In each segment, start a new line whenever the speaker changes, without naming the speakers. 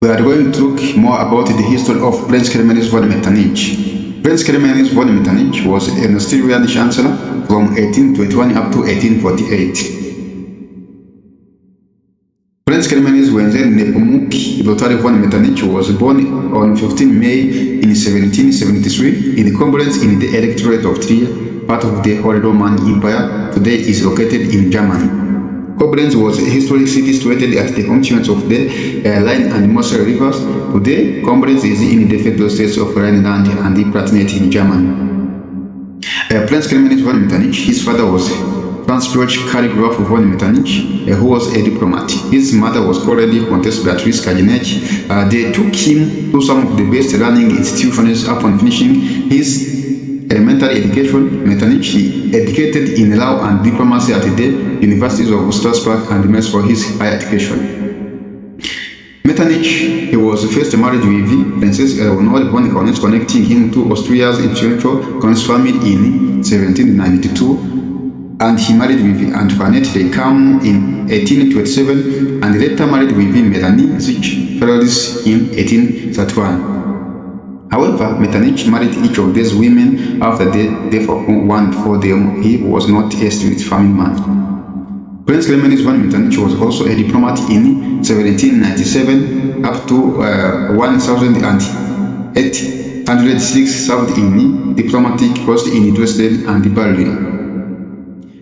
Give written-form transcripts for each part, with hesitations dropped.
We are going to look more about the history of Prince Klemens von Metternich. Prince Klemens von Metternich was an Austrian chancellor from 1821 up to 1848. Prince Klemens Nepomuk Lothar von Metternich was born on 15 May in 1773 in Koblenz in the electorate of Trier, part of the Holy Roman Empire. Today is located in Germany. Koblenz was a historic city situated at the confluence of the Rhine and Mosel rivers. Today, Koblenz is in the federal states of Rhineland and the Palatinate in Germany. Prince Klemens von Metternich, his father was Franz Georg Karl Graf von Metternich, who was a diplomat. His mother was called Countess Beatrice Kageneck. They took him to some of the best learning institutions upon finishing his elementary education. Metternich educated in law and diplomacy at the universities of Strasbourg and Metz for his higher education. Metternich, he was first married with Princess Eleonore von Kaunas, connecting him to Austria's influential Kaunas family in 1792. And he married with Antoinette de Cam in 1827 and later married with Melanie Zich-Ferrers in 1831. However, Metternich married each of these women after the death of one before them. He was not a strict family man. Prince Klemens von Metternich was also a diplomat in 1797 up to 1806, served in diplomatic posts in Dresden and Berlin.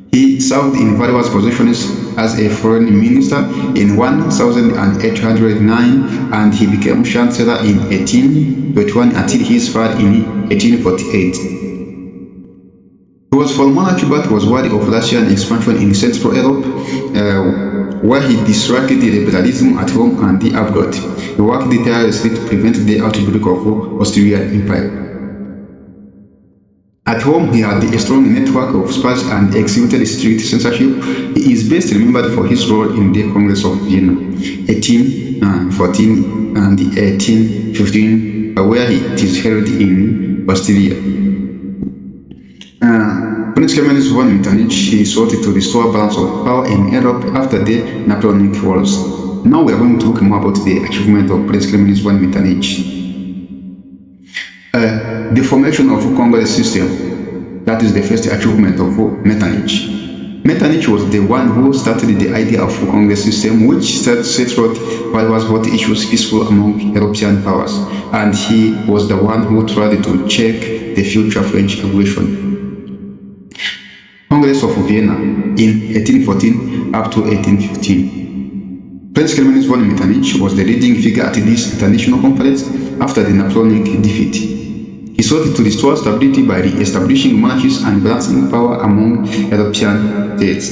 He served in various positions as a foreign minister in 1809 and he became chancellor in 1821 until his fall in 1848. He was for monarchy but was wary of Russian expansion in Central Europe, where he disrupted liberalism at home and abroad. He worked tirelessly to prevent the outbreak of Austrian Empire. At home, he had a strong network of spies and executed strict censorship. He is best remembered for his role in the Congress of Vienna, 1814 and 1815, where it is held in Austria. Prince Klemens von Metternich, he sought to restore balance of power in Europe after the Napoleonic Wars. Now we are going to talk more about the achievement of Prince Klemens von Metternich. The formation of a Congress system, that is the first achievement of Metternich. Metternich was the one who started the idea of a Congress system which settled various hot issues peaceful among European powers, and he was the one who tried to check the future French aggression. Congress of Vienna in 1814 up to 1815. Prince Klemens von Metternich was the leading figure at this international conference after the Napoleonic defeat. He sought to restore stability by re-establishing monarchies and balancing power among European states.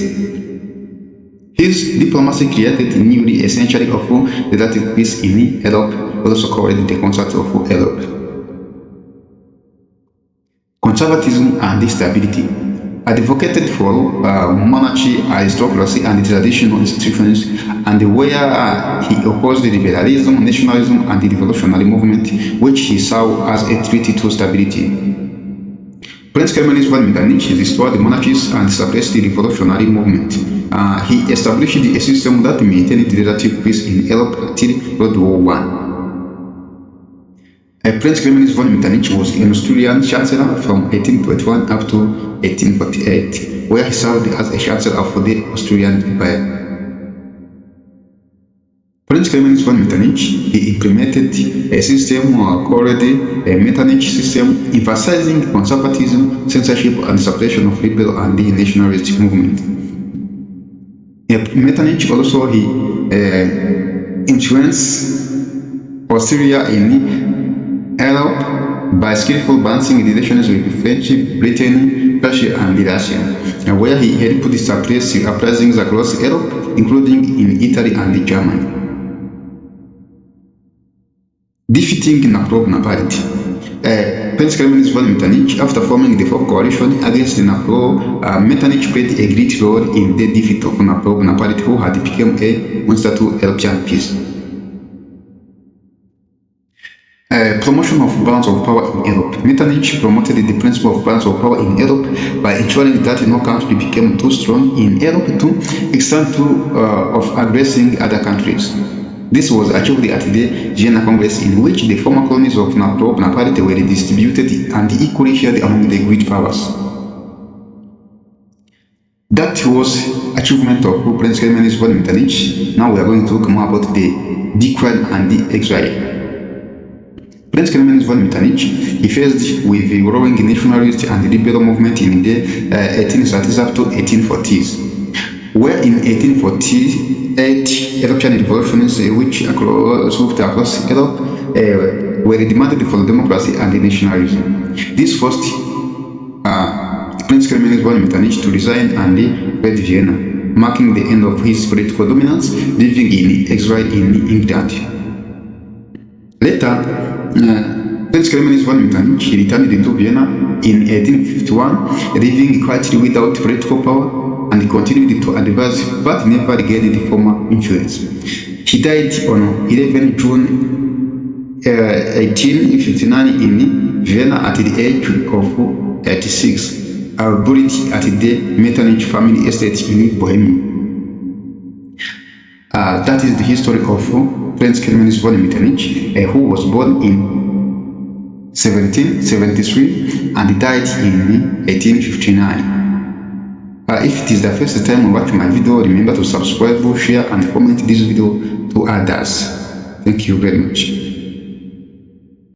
His diplomacy created nearly a century of relative peace in Europe, also called the Congress of Europe. Conservatism and stability. Advocated for monarchy, aristocracy, and traditional institutions, and where he opposed liberalism, nationalism, and the revolutionary movement, which he saw as a threat to stability. Prince Klemens von Metternich restored monarchies and suppressed the revolutionary movement. He established a system that maintained relative peace in Europe until World War I. Prince Klemens von Metternich was an Austrian chancellor from 1821 up to 1848, where he served as a chancellor of the Austrian Empire. Prince Klemens von Metternich, he implemented a system called the Metternich system, emphasizing conservatism, censorship, and suppression of liberal and the nationalist movement. Metternich also influenced Austria in Europe by skillful balancing relations with French, Britain, Prussia, and Russia, where he helped suppress uprisings across Europe, including in Italy and Germany. Defeating Napoleon Bonaparte. Prince Klemens von Metternich, after forming the fourth coalition against Napoleon, Metternich played a great role in the defeat of Napoleon Bonaparte, who had become a monster to European peace. Promotion of balance of power in Europe. Metternich promoted the principle of balance of power in Europe by ensuring that no country became too strong in Europe to extent of aggressing other countries. This was achieved at the Vienna Congress, in which the former colonies of Napoleon Bonaparte were distributed and equally shared among the great powers. That was achievement of Prince Klemens von Metternich. Now we are going to talk more about the decline and the exile. Prince Klemens von Metternich, he faced with the growing nationalist and liberal movement in the 1830s up to 1840s, where in 1848 European revolutions which swept across Europe were demanded for democracy and nationalism. This forced Prince Klemens von Metternich to resign and fled Vienna, marking the end of his political dominance, living in exile in England. Later, Prince Klemens von Metternich returned to Vienna in 1851, living quietly without political power, and continued to advance but never regained the former influence. He died on 11 June 1859 in Vienna at the age of 86. Buried at the Metternich family estate in Bohemia. That is the history of Prince Klemens von Metternich, who was born in 1773 and died in 1859. If it is the first time watching my video, remember to subscribe, share and comment this video to others. Thank you very much.